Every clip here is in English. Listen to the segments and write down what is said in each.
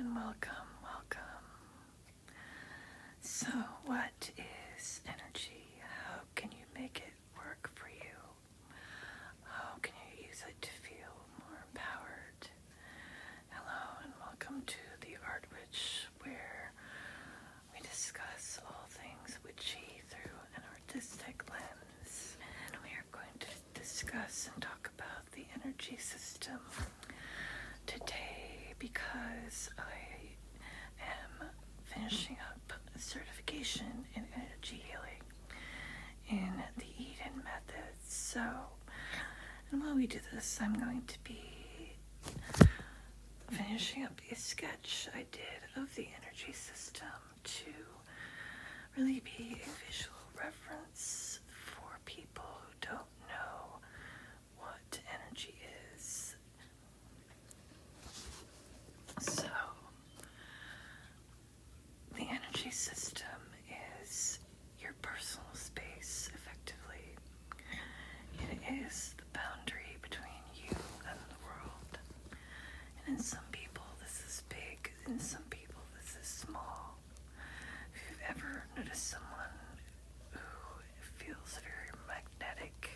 and welcome, welcome. So, what is energy? How can you make it work for you? How can you use it to feel more empowered? Hello, and welcome to the Art Witch, where we discuss all things witchy through an artistic lens. And we are going to discuss and talk about the energy system today because I am finishing up a certification in energy healing in the Eden method. So, and while we do this, I'm going to be finishing up a sketch I did of the energy system to really be a visual reference for people who don't know what energy is. So, the energy system is your personal space, effectively. It is the boundary between you and the world. And in some people, this is big. In some people, this is small. If you've ever noticed someone who feels very magnetic,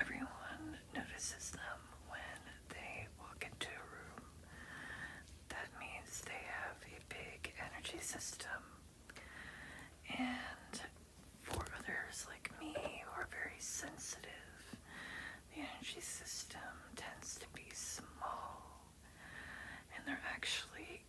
everyone notices them when they walk into a room. That means they have a big energy system. And for others like me who are very sensitive, the energy system tends to be small. And they're actually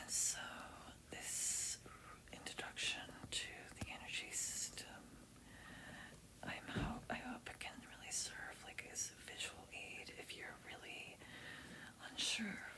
And so this introduction to the energy system, I hope it can really serve like as a visual aid if you're really unsure